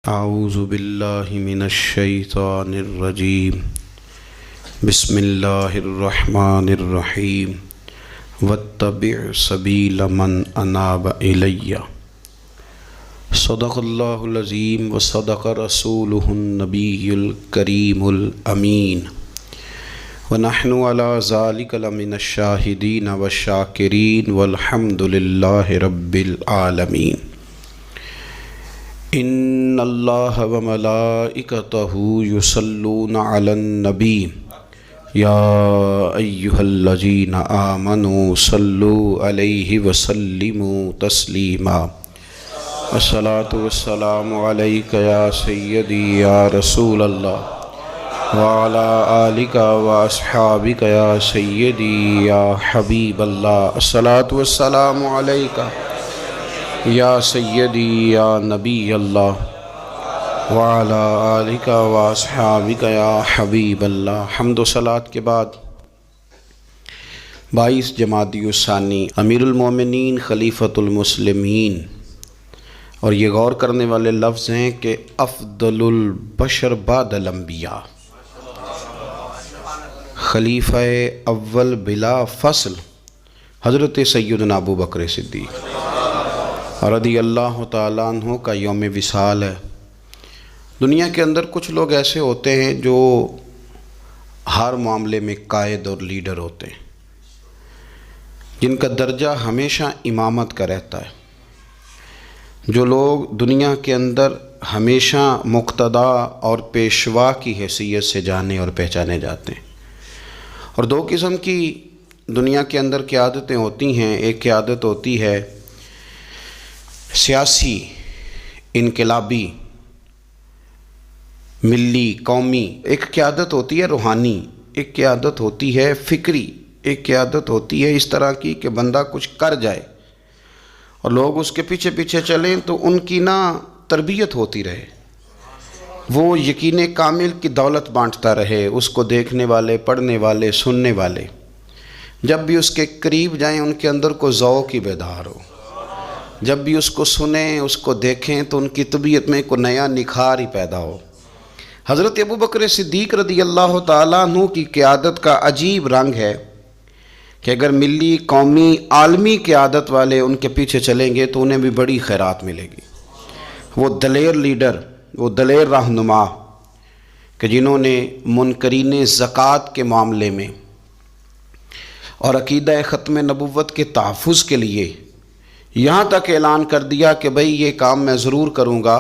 اعوذ باللہ من الشیطان الرجیم بسم اللہ الرحمن الرحیم واتبع سبیل من اناب الی صدق اللہ العظیم وصدق رسولہ النبی الکریم الامین ونحن علی ذلک لمن الشاہدین والشاکرین والحمد للہ رب العالمین۔ ان اللہ وملائکتہ یصلون علی النبی یا ایہا الذین آمنوا صلوا علیہ وسلموا تسلیما۔ الصلاۃ والسلام علیک یا سیدی یا رسول اللہ وعلی آلک واصحابک یا سیدی یا حبیب اللہ۔ الصلاۃ والسلام علیک یا سیدی یا نبی اللہ وعلی آلک واصحابک یا حبیب اللہ۔ حمد و صلاۃ کے بعد 22 جمادی الثانی امیر المومنین خلیفۃ المسلمین، اور یہ غور کرنے والے لفظ ہیں کہ افضل البشر بعد الانبیاء، خلیفہ اول بلا فصل حضرت سیدنا ابو بکر صدیق رضی اللہ تعالیٰ عنہ کا یوم وصال ہے۔ دنیا کے اندر کچھ لوگ ایسے ہوتے ہیں جو ہر معاملے میں قائد اور لیڈر ہوتے ہیں، جن کا درجہ ہمیشہ امامت کا رہتا ہے، جو لوگ دنیا کے اندر ہمیشہ مقتدا اور پیشوا کی حیثیت سے جانے اور پہچانے جاتے ہیں۔ اور دو قسم کی دنیا کے اندر قیادتیں ہوتی ہیں۔ ایک قیادت ہوتی ہے سیاسی، انقلابی، ملی، قومی، ایک قیادت ہوتی ہے روحانی، ایک قیادت ہوتی ہے فکری، ایک قیادت ہوتی ہے اس طرح کی کہ بندہ کچھ کر جائے اور لوگ اس کے پیچھے پیچھے چلیں تو ان کی تربیت ہوتی رہے، وہ یقین کامل کی دولت بانٹتا رہے، اس کو دیکھنے والے، پڑھنے والے، سننے والے جب بھی اس کے قریب جائیں ان کے اندر کو ذوق کی بیدار ہو، جب بھی اس کو سنیں، اس کو دیکھیں تو ان کی طبیعت میں کوئی نیا نکھار ہی پیدا ہو۔ حضرت ابو بکر صدیق رضی اللہ تعالیٰ عنہ کی قیادت کا عجیب رنگ ہے کہ اگر ملی، قومی، عالمی قیادت والے ان کے پیچھے چلیں گے تو انہیں بھی بڑی خیرات ملے گی۔ وہ دلیر لیڈر، وہ دلیر رہنما کہ جنہوں نے منکرین زکوٰۃ کے معاملے میں اور عقیدہ ختم نبوت کے تحفظ کے لیے یہاں تک اعلان کر دیا کہ بھئی یہ کام میں ضرور کروں گا،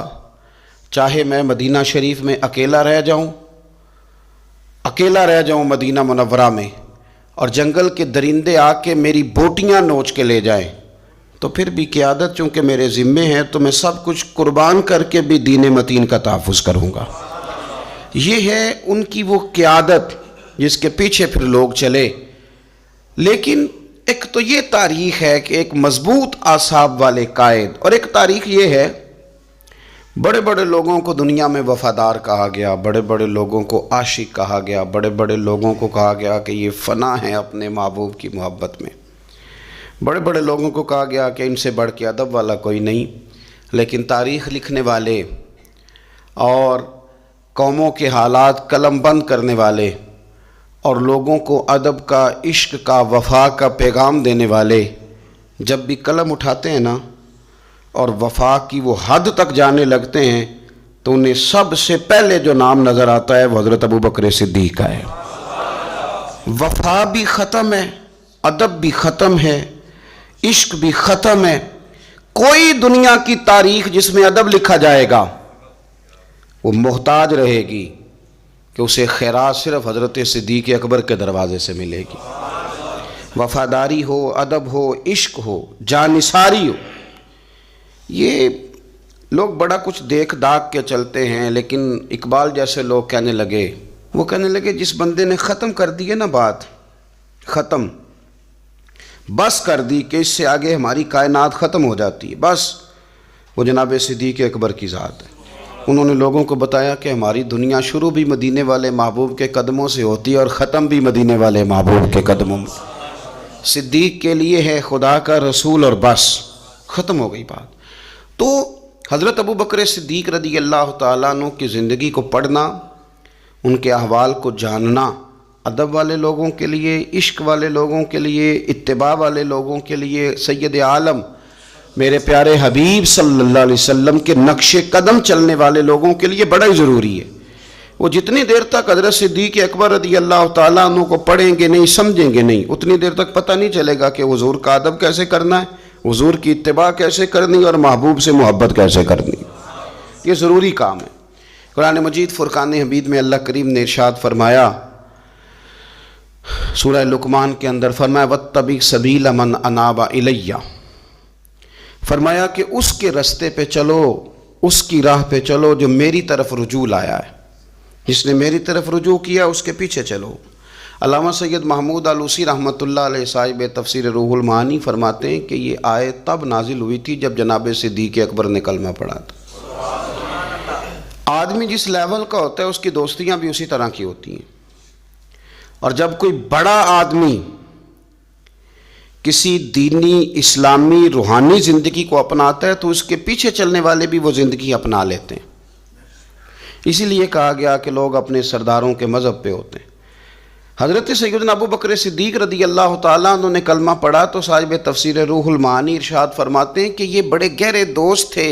چاہے میں مدینہ شریف میں اکیلا رہ جاؤں مدینہ منورہ میں، اور جنگل کے درندے آ کے میری بوٹیاں نوچ کے لے جائیں، تو پھر بھی قیادت چونکہ میرے ذمے ہے تو میں سب کچھ قربان کر کے بھی دین متین کا تحفظ کروں گا۔ یہ ہے ان کی وہ قیادت جس کے پیچھے پھر لوگ چلے۔ لیکن ایک تو یہ تاریخ ہے کہ ایک مضبوط اعصاب والے قائد، اور ایک تاریخ یہ ہے بڑے بڑے لوگوں کو دنیا میں وفادار کہا گیا، بڑے بڑے لوگوں کو عاشق کہا گیا، بڑے بڑے لوگوں کو کہا گیا کہ یہ فنا ہے اپنے محبوب کی محبت میں، بڑے بڑے لوگوں کو کہا گیا کہ ان سے بڑھ کے ادب والا کوئی نہیں۔ لیکن تاریخ لکھنے والے اور قوموں کے حالات قلم بند کرنے والے اور لوگوں کو ادب کا، عشق کا، وفا کا پیغام دینے والے جب بھی قلم اٹھاتے ہیں اور وفا کی وہ حد تک جانے لگتے ہیں تو انہیں سب سے پہلے جو نام نظر آتا ہے وہ حضرت ابو بکر صدیق کا ہے۔ وفا بھی ختم ہے، ادب بھی ختم ہے، عشق بھی ختم ہے۔ کوئی دنیا کی تاریخ جس میں ادب لکھا جائے گا وہ محتاج رہے گی کہ اسے خیرات صرف حضرت صدیق اکبر کے دروازے سے ملے گی۔ وفاداری ہو، ادب ہو، عشق ہو، جانثاری ہو۔ یہ لوگ بڑا کچھ دیکھ داکھ کے چلتے ہیں، لیکن اقبال جیسے لوگ کہنے لگے جس بندے نے ختم کر دی ہے بات، ختم بس کر دی کہ اس سے آگے ہماری کائنات ختم ہو جاتی ہے، بس وہ جناب صدیق اکبر کی ذات ہے۔ انہوں نے لوگوں کو بتایا کہ ہماری دنیا شروع بھی مدینے والے محبوب کے قدموں سے ہوتی ہے اور ختم بھی مدینے والے محبوب کے قدموں میں۔ صدیق کے لیے ہے خدا کا رسول اور بس، ختم ہو گئی بات۔ تو حضرت ابو بکر صدیق رضی اللہ تعالیٰ عنہ کی زندگی کو پڑھنا، ان کے احوال کو جاننا ادب والے لوگوں کے لیے، عشق والے لوگوں کے لیے، اتباع والے لوگوں کے لیے، سید عالم میرے پیارے حبیب صلی اللہ علیہ وسلم کے نقش قدم چلنے والے لوگوں کے لیے بڑا ہی ضروری ہے۔ وہ جتنی دیر تک حضرت صدیق اکبر رضی اللہ تعالیٰ عنہ کو پڑھیں گے نہیں، سمجھیں گے نہیں، اتنی دیر تک پتہ نہیں چلے گا کہ حضور کا ادب کیسے کرنا ہے، حضور کی اتباع کیسے کرنی اور محبوب سے محبت کیسے کرنی۔ یہ ضروری کام ہے۔ قرآن مجید فرقان حمید میں اللہ کریم نے ارشاد فرمایا، سورہ لقمان کے اندر فرمایا وَاتَّبِعْ سَبِيلَ مَنْ أَنَابَ إِلَيَّ، فرمایا کہ اس کے رستے پہ چلو، اس کی راہ پہ چلو جو میری طرف رجوع لایا ہے، جس نے میری طرف رجوع کیا اس کے پیچھے چلو۔ علامہ سید محمود آلوسی رحمۃ اللہ علیہ صاحب تفسیر روح المعانی فرماتے ہیں کہ یہ آیت تب نازل ہوئی تھی جب جناب صدیق اکبر نے کلمہ پڑھا تھا۔ آدمی جس لیول کا ہوتا ہے اس کی دوستیاں بھی اسی طرح کی ہوتی ہیں، اور جب کوئی بڑا آدمی کسی دینی، اسلامی، روحانی زندگی کو اپناتا ہے تو اس کے پیچھے چلنے والے بھی وہ زندگی اپنا لیتے ہیں۔ اسی لیے کہا گیا کہ لوگ اپنے سرداروں کے مذہب پہ ہوتے ہیں۔ حضرت سیدنا ابو بکر صدیق رضی اللہ تعالیٰ عنہ نے کلمہ پڑھا تو صاحب تفسیر روح المعانی ارشاد فرماتے ہیں کہ یہ بڑے گہرے دوست تھے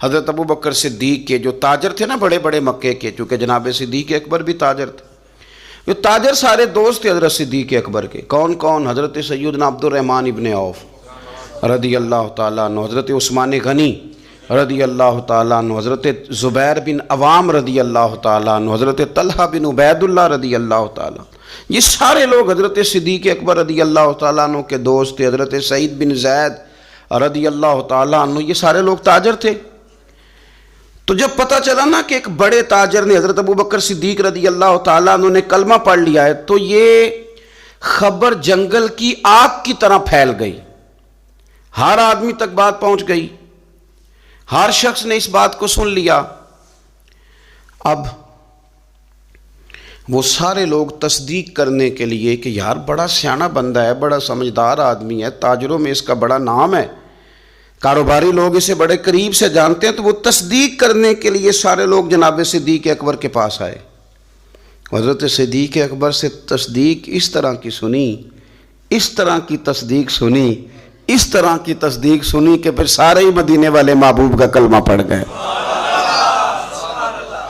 حضرت ابو بکر صدیق کے، جو تاجر تھے نا بڑے بڑے مکے کے، چونکہ جناب صدیق اکبر بھی تاجر تھے، جو تاجر سارے دوست تھے حضرت صدیق اکبر کے۔ کون کون؟ حضرت سیدنا عبد الرحمن ابن عوف رضی اللہ تعالیٰ عنہ، حضرت عثمان غنی رضی اللہ تعالیٰ عنہ، حضرت زبیر بن عوام رضی اللہ تعالیٰ عنہ، حضرت طلحہ بن عبید اللہ رضی اللہ تعالیٰ عنہ۔ یہ سارے لوگ حضرت صدیق اکبر رضی اللہ تعالیٰ عنہ کے دوست تھے۔ حضرت سعید بن زید رضی اللہ تعالیٰ عنہ، یہ سارے لوگ تاجر تھے۔ تو جب پتہ چلا نا کہ ایک بڑے تاجر نے، حضرت ابو بکر صدیق رضی اللہ تعالیٰ عنہ نے کلمہ پڑھ لیا ہے، تو یہ خبر جنگل کی آگ کی طرح پھیل گئی، ہر آدمی تک بات پہنچ گئی، ہر شخص نے اس بات کو سن لیا۔ اب وہ سارے لوگ تصدیق کرنے کے لیے کہ یار بڑا سیانہ بندہ ہے، بڑا سمجھدار آدمی ہے، تاجروں میں اس کا بڑا نام ہے، کاروباری لوگ اسے بڑے قریب سے جانتے ہیں، تو وہ تصدیق کرنے کے لیے سارے لوگ جناب صدیق اکبر کے پاس آئے۔ حضرت صدیق اکبر سے تصدیق اس طرح کی سنی، اس طرح کی تصدیق سنی، اس طرح کی تصدیق سنی کہ پھر سارے ہی مدینے والے محبوب کا کلمہ پڑھ گئے،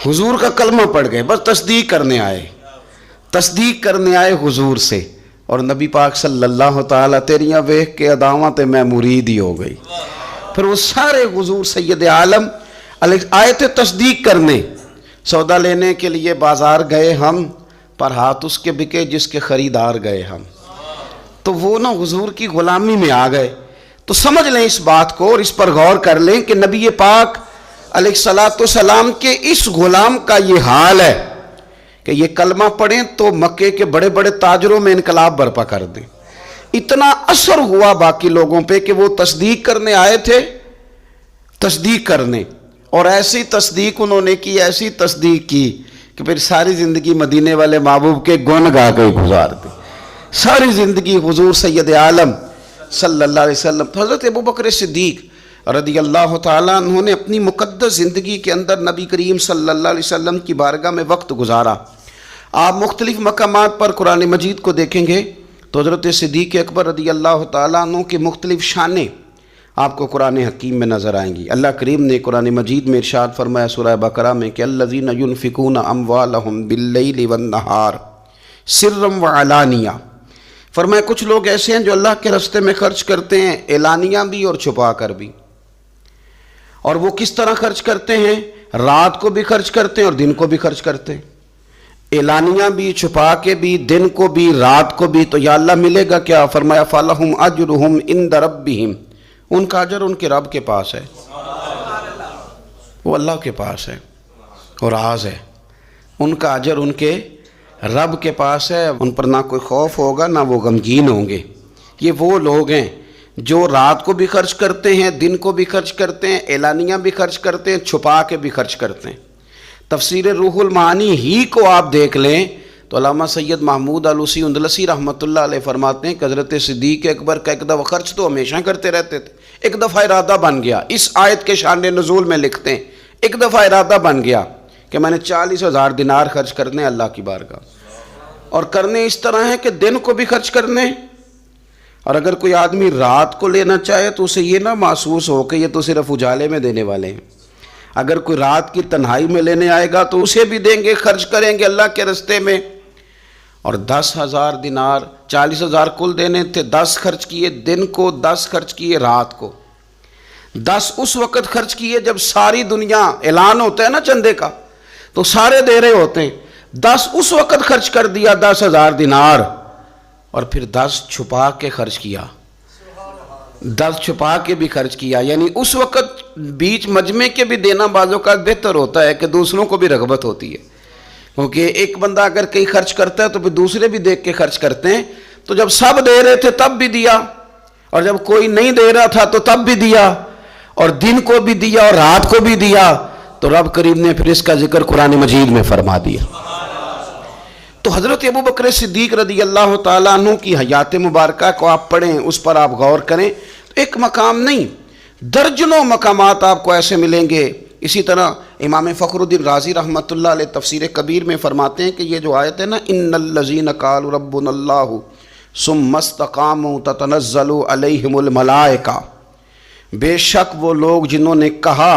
حضور کا کلمہ پڑھ گئے، بس تصدیق کرنے آئے، تصدیق کرنے آئے حضور سے۔ اور نبی پاک صلی اللہ تعالیٰ تیریاں ویکھ کے اداواں تے میں مرید ہی ہو گئی۔ پھر وہ سارے حضور سید عالم آئے تھے تصدیق کرنے۔ سودا لینے کے لیے بازار گئے ہم، پر ہاتھ اس کے بکے جس کے خریدار گئے ہم۔ تو وہ نا حضور کی غلامی میں آ گئے۔ تو سمجھ لیں اس بات کو اور اس پر غور کر لیں کہ نبی پاک علیہ الصلوۃ والسلام کے اس غلام کا یہ حال ہے کہ یہ کلمہ پڑھیں تو مکے کے بڑے بڑے تاجروں میں انقلاب برپا کر دیں۔ اتنا اثر ہوا باقی لوگوں پہ کہ وہ تصدیق کرنے آئے تھے، تصدیق کرنے، اور ایسی تصدیق انہوں نے کی، ایسی تصدیق کی کہ پھر ساری زندگی مدینے والے محبوب کے گن گا کے گزار دی، ساری زندگی حضور سید عالم صلی اللہ علیہ وسلم۔ حضرت ابو بکر صدیق رضی اللہ تعالیٰ عنہ نے اپنی مقدس زندگی کے اندر نبی کریم صلی اللہ علیہ وسلم کی بارگاہ میں وقت گزارا۔ آپ مختلف مقامات پر قرآن مجید کو دیکھیں گے تو حضرت صدیق اکبر رضی اللہ تعالیٰ عنہ کی مختلف شانیں آپ کو قرآن حکیم میں نظر آئیں گی۔ اللہ کریم نے قرآن مجید میں ارشاد فرمایا سورہ بقرہ میں کہ الذین ينفقون اموالهم باللیل والنہار سرا وعلانیہ، فرمایا کچھ لوگ ایسے ہیں جو اللہ کے راستے میں خرچ کرتے ہیں، اعلانیہ بھی اور چھپا کر بھی۔ اور وہ کس طرح خرچ کرتے ہیں؟ رات کو بھی خرچ کرتے ہیں اور دن کو بھی خرچ کرتے ہیں، اعلانیہ بھی، چھپا کے بھی، دن کو بھی، رات کو بھی۔ تو یا اللہ ملے گا کیا؟ فرمایا فَلَهُمْ أَجْرُهُمْ عِنْدَ رَبِّهِمْ، ان کا اجر ان کے رب کے پاس ہے، وہ اللہ کے پاس ہے اور راز ہے، ان کا اجر ان کے رب کے پاس ہے، ان پر نہ کوئی خوف ہوگا نہ وہ غمگین ہوں گے۔ یہ وہ لوگ ہیں جو رات کو بھی خرچ کرتے ہیں، دن کو بھی خرچ کرتے ہیں، اعلانیہ بھی خرچ کرتے ہیں، چھپا کے بھی خرچ کرتے ہیں۔ تفسیر روح المعانی ہی کو آپ دیکھ لیں تو علامہ سید محمود آلوسی اندلسی رحمۃ اللہ علیہ فرماتے ہیں کہ حضرت صدیق اکبر کا ایک دفعہ خرچ تو ہمیشہ کرتے رہتے تھے، ایک دفعہ ارادہ بن گیا، اس آیت کے شان نزول میں لکھتے ہیں ایک دفعہ ارادہ بن گیا کہ میں نے 40,000 دینار خرچ کرنے اللہ کی بارگاہ، اور کرنے اس طرح ہے کہ دن کو بھی خرچ کرنے، اور اگر کوئی آدمی رات کو لینا چاہے تو اسے یہ نہ محسوس ہو کہ یہ تو صرف اجالے میں دینے والے ہیں، اگر کوئی رات کی تنہائی میں لینے آئے گا تو اسے بھی دیں گے، خرچ کریں گے اللہ کے راستے میں۔ اور 10,000 دینار، 40,000 کل دینے تھے، 10 خرچ کیے دن کو، 10 خرچ کیے رات کو، 10 اس وقت خرچ کیے جب ساری دنیا اعلان ہوتا ہے نا چندے کا تو سارے دے رہے ہوتے ہیں، 10 اس وقت خرچ کر دیا 10,000 دینار، اور پھر 10 چھپا کے خرچ کیا، 10 چھپا کے بھی خرچ کیا، یعنی اس وقت بیچ مجمع کے بھی دینا بعضوں کا بہتر ہوتا ہے کہ دوسروں کو بھی رغبت ہوتی ہے، کیونکہ ایک بندہ اگر کہیں خرچ کرتا ہے تو پھر دوسرے بھی دیکھ کے خرچ کرتے ہیں، تو جب سب دے رہے تھے تب بھی دیا، اور جب کوئی نہیں دے رہا تھا تو تب بھی دیا، اور دن کو بھی دیا اور رات کو بھی دیا، تو رب کریم نے پھر اس کا ذکر قرآن مجید میں فرما دیا۔ تو حضرت ابوبکر صدیق رضی اللہ تعالیٰ عنہ کی حیات مبارکہ کو آپ پڑھیں، اس پر آپ غور کریں، تو ایک مقام نہیں درجنوں مقامات آپ کو ایسے ملیں گے۔ اسی طرح امام فخر الدین رازی رحمۃ اللہ علیہ تفسیر کبیر میں فرماتے ہیں کہ یہ جو آیت ہے نا، ان الذین قالوا ربنا اللہ ثم استقاموا تتنزل علیہم الملائکہ، بے شک وہ لوگ جنہوں نے کہا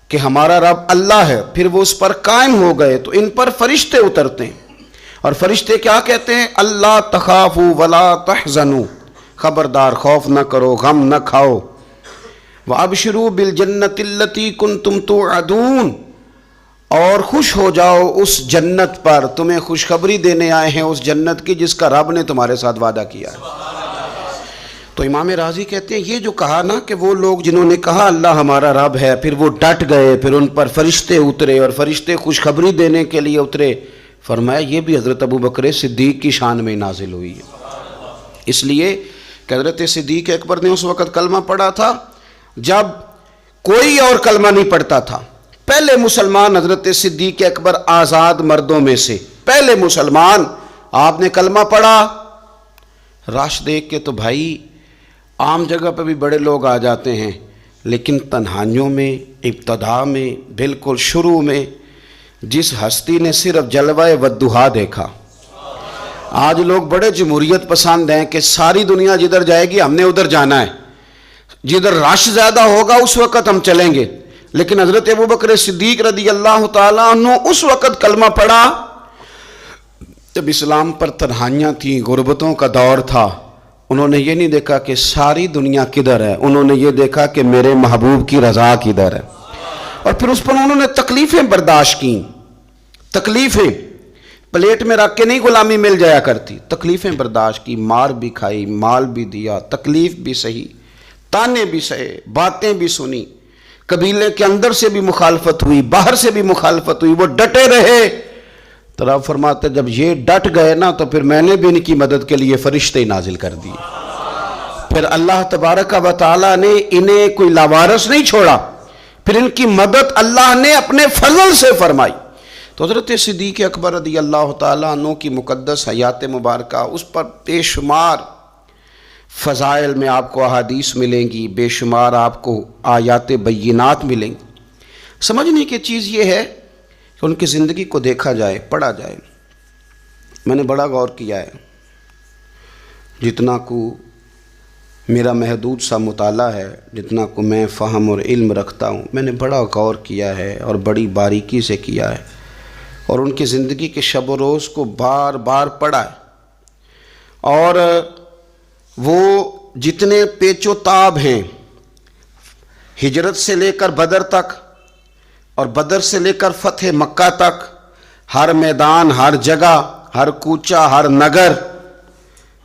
کہ ہمارا رب اللہ ہے، پھر وہ اس پر قائم ہو گئے تو ان پر فرشتے اترتے ہیں، اور فرشتے کیا کہتے ہیں؟ اللہ تخافوا ولا تحزنوا، خبردار خوف نہ کرو، غم نہ کھاؤ، وَأَبْشِرُوا بِالْجَنَّةِ الَّتِي كُنْتُمْ تُوعَدُونَ، اور خوش ہو جاؤ اس جنت پر، تمہیں خوشخبری دینے آئے ہیں اس جنت کی جس کا رب نے تمہارے ساتھ وعدہ کیا ہے۔ تو امام راضی کہتے ہیں یہ جو کہا نا کہ وہ لوگ جنہوں نے کہا اللہ ہمارا رب ہے، پھر وہ ڈٹ گئے، پھر ان پر فرشتے اترے اور فرشتے خوشخبری دینے کے لیے اترے، فرمایا یہ بھی حضرت ابوبکر صدیق کی شان میں نازل ہوئی ہے۔ اس لیے کہ حضرت صدیق اکبر نے اس وقت کلمہ پڑھا تھا جب کوئی اور کلمہ نہیں پڑھتا تھا، پہلے مسلمان حضرت صدیق اکبر آزاد مردوں میں سے پہلے مسلمان، آپ نے کلمہ پڑھا، رش دیکھ کے تو بھائی عام جگہ پہ بھی بڑے لوگ آ جاتے ہیں، لیکن تنہائیوں میں، ابتدا میں، بالکل شروع میں جس ہستی نے صرف جلوہ والضحیٰ دیکھا، آج لوگ بڑے جمہوریت پسند ہیں کہ ساری دنیا جدھر جائے گی ہم نے ادھر جانا ہے، جدھر رش زیادہ ہوگا اس وقت ہم چلیں گے، لیکن حضرت ابوبکر صدیق رضی اللہ تعالیٰ عنہ اس وقت کلمہ پڑھا جب اسلام پر تنہائیاں تھیں، غربتوں کا دور تھا، انہوں نے یہ نہیں دیکھا کہ ساری دنیا کدھر ہے، انہوں نے یہ دیکھا کہ میرے محبوب کی رضا کدھر ہے، اور پھر اس پر انہوں نے تکلیفیں برداشت کیں، تکلیفیں پلیٹ میں رکھ کے نہیں غلامی مل جایا کرتی، تکلیفیں برداشت کی، مار بھی کھائی، مال بھی دیا، تکلیف بھی سہی، تانے بھی سہے، باتیں بھی سنی، قبیلے کے اندر سے بھی مخالفت ہوئی، باہر سے بھی مخالفت ہوئی، وہ ڈٹے رہے، تو رب فرماتے جب یہ ڈٹ گئے نا تو پھر میں نے بھی ان کی مدد کے لیے فرشتے نازل کر دیے، پھر اللہ تبارک و تعالیٰ نے انہیں کوئی لاوارث نہیں چھوڑا، پھر ان کی مدد اللہ نے اپنے فضل سے فرمائی۔ تو حضرت صدیق اکبر رضی اللہ تعالیٰ عنہ کی مقدس حیات مبارکہ، اس پر بے شمار فضائل میں آپ کو احادیث ملیں گی، بے شمار آپ کو آیات بینات ملیں گی۔ سمجھنے کی چیز یہ ہے کہ ان کی زندگی کو دیکھا جائے، پڑھا جائے۔ میں نے بڑا غور کیا ہے، جتنا کو میرا محدود سا مطالعہ ہے، جتنا کو میں فہم اور علم رکھتا ہوں، میں نے بڑا غور کیا ہے اور بڑی باریکی سے کیا ہے، اور ان کی زندگی کے شب و روز کو بار بار پڑھا ہے، اور وہ جتنے پیچ و تاب ہیں، ہجرت سے لے کر بدر تک اور بدر سے لے کر فتح مکہ تک، ہر میدان، ہر جگہ، ہر کوچہ، ہر نگر،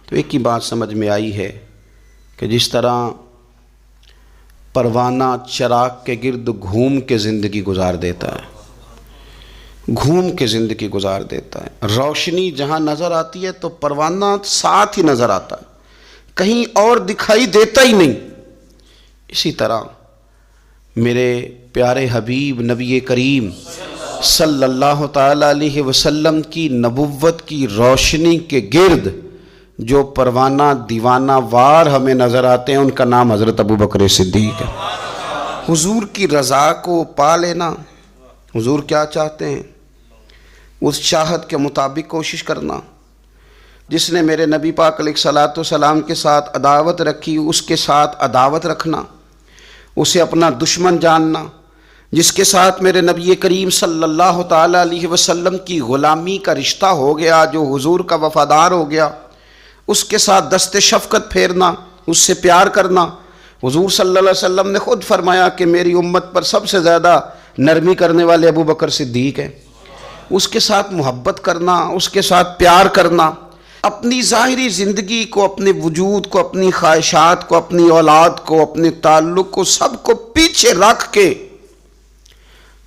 تو ایک ہی بات سمجھ میں آئی ہے کہ جس طرح پروانہ چراغ کے گرد گھوم کے زندگی گزار دیتا ہے، گھوم کے زندگی گزار دیتا ہے، روشنی جہاں نظر آتی ہے تو پروانہ ساتھ ہی نظر آتا ہے، کہیں اور دکھائی دیتا ہی نہیں۔ اسی طرح میرے پیارے حبیب نبی کریم صلی اللہ تعالیٰ علیہ وسلم کی نبوت کی روشنی کے گرد جو پروانہ دیوانہ وار ہمیں نظر آتے ہیں ان کا نام حضرت ابو بکر صدیق ہے۔ حضور کی رضا کو پا لینا، حضور کیا چاہتے ہیں اس چاہت کے مطابق کوشش کرنا۔ جس نے میرے نبی پاک علیہ الصلوۃ والسلام کے ساتھ عداوت رکھی اس کے ساتھ عداوت رکھنا، اسے اپنا دشمن جاننا۔ جس کے ساتھ میرے نبی کریم صلی اللہ تعالیٰ علیہ وسلم کی غلامی کا رشتہ ہو گیا، جو حضور کا وفادار ہو گیا، اس کے ساتھ دست شفقت پھیرنا، اس سے پیار کرنا۔ حضور صلی اللہ علیہ وسلم نے خود فرمایا کہ میری امت پر سب سے زیادہ نرمی کرنے والے ابو بکر صدیق ہیں۔ اس کے ساتھ محبت کرنا، اس کے ساتھ پیار کرنا، اپنی ظاہری زندگی کو، اپنے وجود کو، اپنی خواہشات کو، اپنی اولاد کو، اپنے تعلق کو، سب کو پیچھے رکھ کے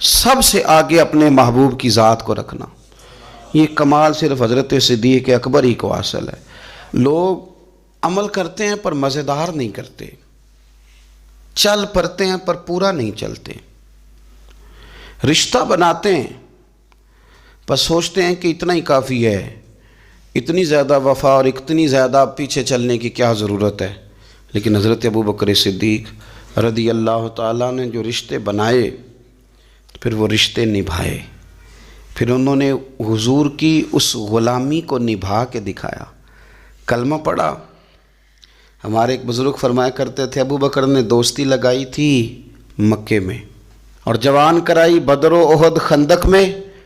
سب سے آگے اپنے محبوب کی ذات کو رکھنا۔ یہ کمال صرف حضرت صدیق اکبر ہی کو حاصل ہے۔ لوگ عمل کرتے ہیں پر مزیدار نہیں کرتے، چل پڑتے ہیں پر پورا نہیں چلتے، رشتہ بناتے ہیں پر سوچتے ہیں کہ اتنا ہی کافی ہے، اتنی زیادہ وفا اور اتنی زیادہ پیچھے چلنے کی کیا ضرورت ہے۔ لیکن حضرت ابو بکر صدیق رضی اللہ تعالیٰ نے جو رشتے بنائے، پھر وہ رشتے نبھائے، پھر انہوں نے حضور کی اس غلامی کو نبھا کے دکھایا۔ کلمہ پڑھا۔ ہمارے ایک بزرگ فرمایا کرتے تھے ابو بکر نے دوستی لگائی تھی مکے میں اور جوان کرائی بدر و احد خندق میں،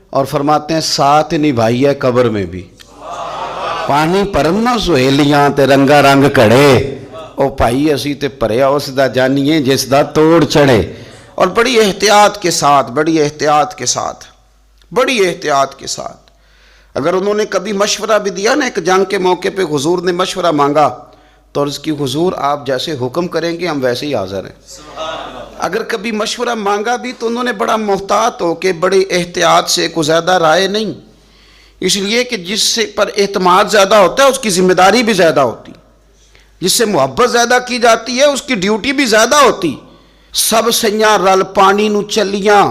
اور فرماتے ہیں ساتھ نبھائی ہے قبر میں بھی۔ پانی پرنا سہیلیاں تے رنگا رنگ کڑے، او پائی اسی تے پریا اس دا جانیے جس دا توڑ چڑھے۔ اور بڑی احتیاط کے ساتھ، بڑی احتیاط کے ساتھ، بڑی احتیاط کے ساتھ، اگر انہوں نے کبھی مشورہ بھی دیا نا، ایک جنگ کے موقع پہ حضور نے مشورہ مانگا تو عرض کی حضور آپ جیسے حکم کریں گے ہم ویسے ہی حاضر ہیں۔ اگر کبھی مشورہ مانگا بھی تو انہوں نے بڑا محتاط ہو کے بڑی احتیاط سے، کوئی زیادہ رائے نہیں، اس لیے کہ جس سے پر اعتماد زیادہ ہوتا ہے اس کی ذمہ داری بھی زیادہ ہوتی، جس سے محبت زیادہ کی جاتی ہے اس کی ڈیوٹی بھی زیادہ ہوتی۔ سب سیاں رل پانی نو چلیاں،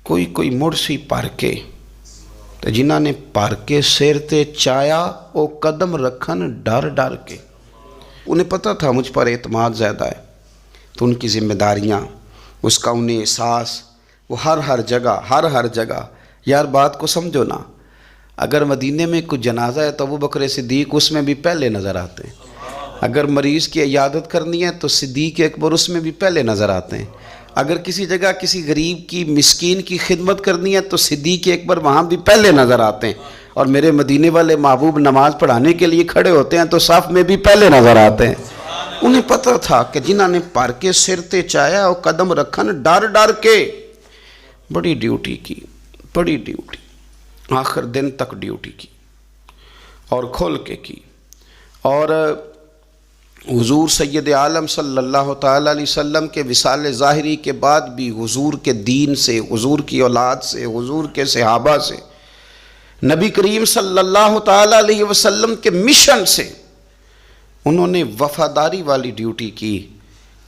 کوئی مڑ سی پر کے، تو جنہاں نے پر کے سیر تے چایا وہ قدم رکھن ڈر ڈر کے۔ انہیں پتہ تھا مجھ پر اعتماد زیادہ ہے، تو ان کی ذمہ داریاں، اس کا انہیں احساس، وہ ہر جگہ یار بات کو سمجھو نا، اگر مدینے میں کوئی جنازہ ہے تو ابو بکر صدیق اس میں بھی پہلے نظر آتے ہیں، اگر مریض کی عیادت کرنی ہے تو صدیق اکبر اس میں بھی پہلے نظر آتے ہیں، اگر کسی جگہ کسی غریب کی مسکین کی خدمت کرنی ہے تو صدیق اکبر وہاں بھی پہلے نظر آتے ہیں، اور میرے مدینے والے محبوب نماز پڑھانے کے لیے کھڑے ہوتے ہیں تو صف میں بھی پہلے نظر آتے ہیں۔ انہیں پتہ تھا کہ جنہاں نے پر کے سر تے چایا اور قدم رکھن ڈر ڈر کے، بڑی ڈیوٹی کی، بڑی ڈیوٹی، آخر دن تک ڈیوٹی کی اور کھول کے کی۔ اور حضور سید عالم صلی اللہ تعالیٰ علیہ وسلم کے وصال ظاہری کے بعد بھی حضور کے دین سے، حضور کی اولاد سے، حضور کے صحابہ سے، نبی کریم صلی اللہ تعالیٰ علیہ وسلم کے مشن سے انہوں نے وفاداری والی ڈیوٹی کی۔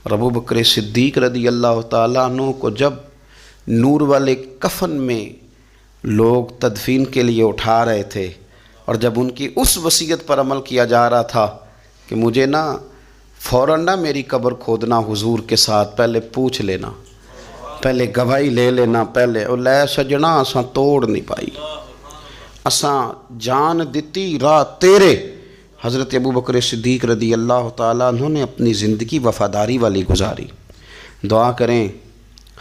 اور ابو بکر صدیق رضی اللہ تعالیٰ عنہ کو جب نور والے کفن میں لوگ تدفین کے لیے اٹھا رہے تھے، اور جب ان کی اس وصیت پر عمل کیا جا رہا تھا کہ مجھے نا فوراً نہ میری قبر کھودنا حضور کے ساتھ، پہلے پوچھ لینا، پہلے گواہی لے لینا، پہلے او لے سجنا اساں توڑ نہیں پائی، اساں جان دیتی راہ تیرے۔ حضرت ابو بکر صدیق رضی اللہ تعالیٰ انہوں نے اپنی زندگی وفاداری والی گزاری۔ دعا کریں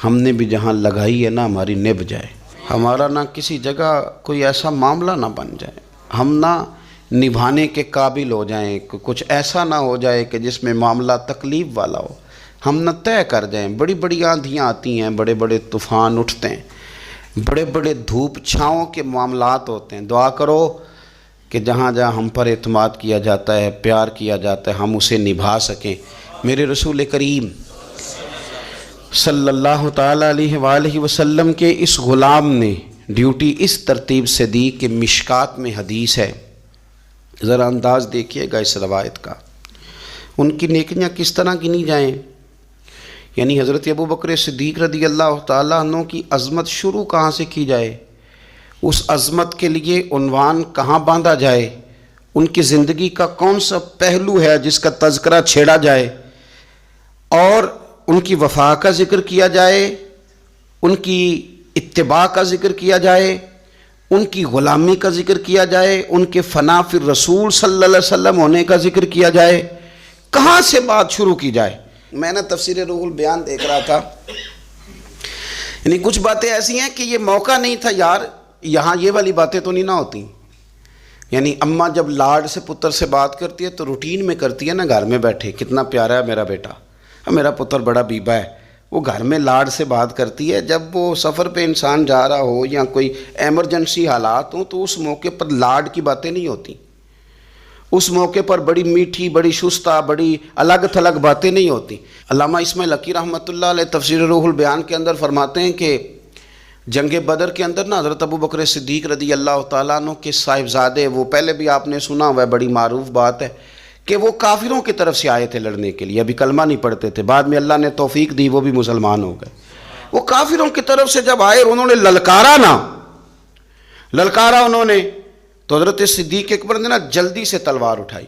ہم نے بھی جہاں لگائی ہے نا ہماری نبھ جائے، ہمارا نہ کسی جگہ کوئی ایسا معاملہ نہ بن جائے، ہم نہ نبھانے کے قابل ہو جائیں، کچھ ایسا نہ ہو جائے کہ جس میں معاملہ تکلیف والا ہو، ہم نہ طے کر جائیں۔ بڑی بڑی آندھیاں آتی ہیں، بڑے بڑے طوفان اٹھتے ہیں، بڑے بڑے دھوپ چھاؤں کے معاملات ہوتے ہیں۔ دعا کرو کہ جہاں جہاں ہم پر اعتماد کیا جاتا ہے، پیار کیا جاتا ہے، ہم اسے نبھا سکیں۔ میرے رسول کریم صلی اللہ تعالیٰ علیہ وآلہ وسلم کے اس غلام نے ڈیوٹی اس ترتیب سے دی کہ مشکات میں حدیث ہے، ذرا انداز دیکھیے گا اس روایت کا، ان کی نیکیاں کس طرح گنی جائیں۔ یعنی حضرت ابو بکر صدیق رضی اللہ تعالیٰ عنہ کی عظمت شروع کہاں سے کی جائے، اس عظمت کے لیے عنوان کہاں باندھا جائے، ان کی زندگی کا کون سا پہلو ہے جس کا تذکرہ چھیڑا جائے اور ان کی وفا کا ذکر کیا جائے، ان کی اتباع کا ذکر کیا جائے، ان کی غلامی کا ذکر کیا جائے، ان کے فنا فی الرسول صلی اللہ علیہ وسلم ہونے کا ذکر کیا جائے، کہاں سے بات شروع کی جائے۔ میں نے تفسیر روح البیان دیکھ رہا تھا، یعنی کچھ باتیں ایسی ہیں کہ یہ موقع نہیں تھا یار، یہاں یہ والی باتیں تو نہیں نہ ہوتی۔ یعنی اماں جب لاڈ سے پتر سے بات کرتی ہے تو روٹین میں کرتی ہے نا، گھر میں بیٹھے کتنا پیارا ہے میرا بیٹا، میرا پتر بڑا بیبا ہے، وہ گھر میں لاڈ سے بات کرتی ہے۔ جب وہ سفر پہ انسان جا رہا ہو یا کوئی ایمرجنسی حالات ہوں تو اس موقع پر لاڈ کی باتیں نہیں ہوتی، اس موقع پر بڑی میٹھی، بڑی شستہ، بڑی الگ تھلگ باتیں نہیں ہوتی۔ علامہ اسماعیل حقی رحمۃ اللہ علیہ تفسیر روح البیان کے اندر فرماتے ہیں کہ جنگ بدر کے اندر نا حضرت ابو بکر صدیق رضی اللہ تعالیٰ عنہ کے صاحبزادے، وہ پہلے بھی آپ نے سنا ہوا ہے، بڑی معروف بات ہے کہ وہ کافروں کی طرف سے آئے تھے لڑنے کے لیے، ابھی کلمہ نہیں پڑھتے تھے، بعد میں اللہ نے توفیق دی وہ بھی مسلمان ہو گئے۔ وہ کافروں کی طرف سے جب آئے اور انہوں نے للکارا انہوں نے، تو حضرت صدیق اکبر نے نا جلدی سے تلوار اٹھائی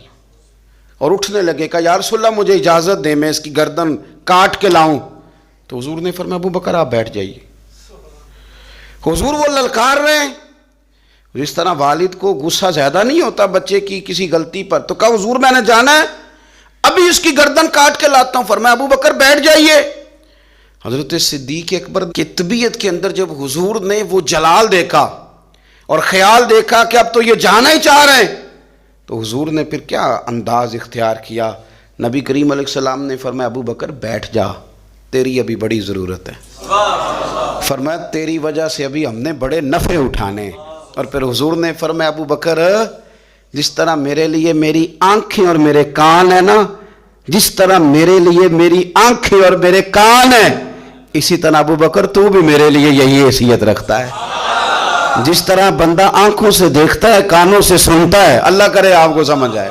اور اٹھنے لگے، کہا یا رسول اللہ مجھے اجازت دیں میں اس کی گردن کاٹ کے لاؤں۔ تو حضور نے فرمایا ابو بکر آپ بیٹھ جائیے۔ حضور وہ للکار رہے ہیں، جس طرح والد کو غصہ زیادہ نہیں ہوتا بچے کی کسی غلطی پر، تو کہا حضور میں نے جانا ہے، ابھی اس کی گردن کاٹ کے لاتا ہوں۔ فرمایا ابو بکر بیٹھ جائیے۔ حضرت صدیق اکبر کی طبیعت کے اندر جب حضور نے وہ جلال دیکھا اور خیال دیکھا کہ اب تو یہ جانا ہی چاہ رہے ہیں، تو حضور نے پھر کیا انداز اختیار کیا، نبی کریم علیہ السلام نے فرمایا ابو بکر بیٹھ جا، تیری ابھی بڑی ضرورت ہے۔ فرمایا تیری وجہ سے ابھی ہم نے بڑے نفع اٹھانے۔ اور پھر حضور نے فرمایا ابو بکر جس طرح میرے لیے میری آنکھیں اور میرے کان ہیں نا، جس طرح میرے لیے میری آنکھیں اور میرے کان ہیں، اسی طرح ابو بکر تو بھی میرے لیے یہی حیثیت رکھتا ہے۔ جس طرح بندہ آنکھوں سے دیکھتا ہے کانوں سے سنتا ہے، اللہ کرے آپ کو سمجھ آئے،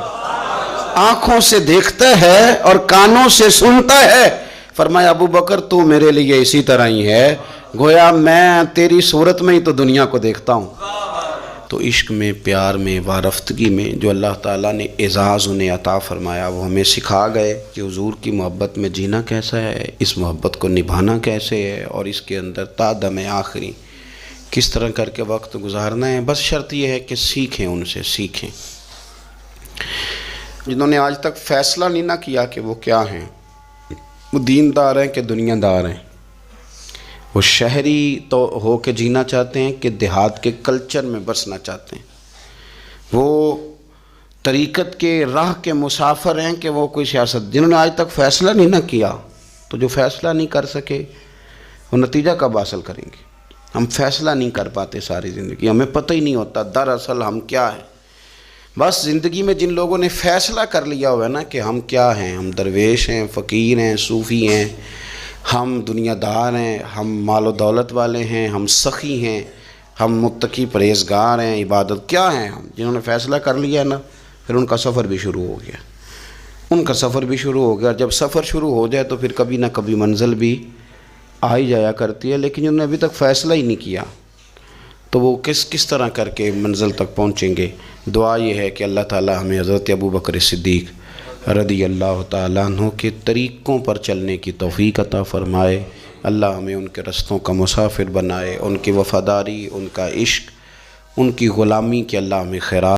آنکھوں سے دیکھتا ہے اور کانوں سے سنتا ہے، فرمایا ابو بکر تو میرے لیے اسی طرح ہی ہے، گویا میں تیری صورت میں ہی تو دنیا کو دیکھتا ہوں۔ تو عشق میں، پیار میں، وارفتگی میں جو اللہ تعالیٰ نے اعزاز انہیں عطا فرمایا، وہ ہمیں سکھا گئے کہ حضور کی محبت میں جینا کیسا ہے، اس محبت کو نبھانا کیسے ہے، اور اس کے اندر تا دم آخری کس طرح کر کے وقت گزارنا ہے۔ بس شرط یہ ہے کہ سیکھیں، ان سے سیکھیں۔ جنہوں نے آج تک فیصلہ نہیں نہ کیا کہ وہ کیا ہیں، وہ دیندار ہیں کہ دنیا دار ہیں، وہ شہری تو ہو کے جینا چاہتے ہیں کہ دیہات کے کلچر میں بسنا چاہتے ہیں، وہ طریقت کے راہ کے مسافر ہیں کہ وہ کوئی سیاست۔ جنہوں نے آج تک فیصلہ نہیں نہ کیا، تو جو فیصلہ نہیں کر سکے وہ نتیجہ کب حاصل کریں گے؟ ہم فیصلہ نہیں کر پاتے ساری زندگی، ہمیں پتہ ہی نہیں ہوتا دراصل ہم کیا ہیں۔ بس زندگی میں جن لوگوں نے فیصلہ کر لیا ہوا ہے نا کہ ہم کیا ہیں، ہم درویش ہیں، فقیر ہیں، صوفی ہیں، ہم دنیا دار ہیں، ہم مال و دولت والے ہیں، ہم سخی ہیں، ہم متقی پرہیزگار ہیں، عبادت کیا ہیں ہم، جنہوں نے فیصلہ کر لیا ہے نا، پھر ان کا سفر بھی شروع ہو گیا، ان کا سفر بھی شروع ہو گیا۔ جب سفر شروع ہو جائے تو پھر کبھی نہ کبھی منزل بھی آ ہی جایا کرتی ہے، لیکن جنہوں نے ابھی تک فیصلہ ہی نہیں کیا تو وہ کس طرح کر کے منزل تک پہنچیں گے۔ دعا یہ ہے کہ اللہ تعالیٰ ہمیں حضرت ابو بکر صدیق رضی اللہ تعالیٰ عنہ کے طریقوں پر چلنے کی توفیق عطا فرمائے۔ اللہ ہمیں ان کے رستوں کا مسافر بنائے، ان کی وفاداری، ان کا عشق، ان کی غلامی کے اللہ ہمیں خیرات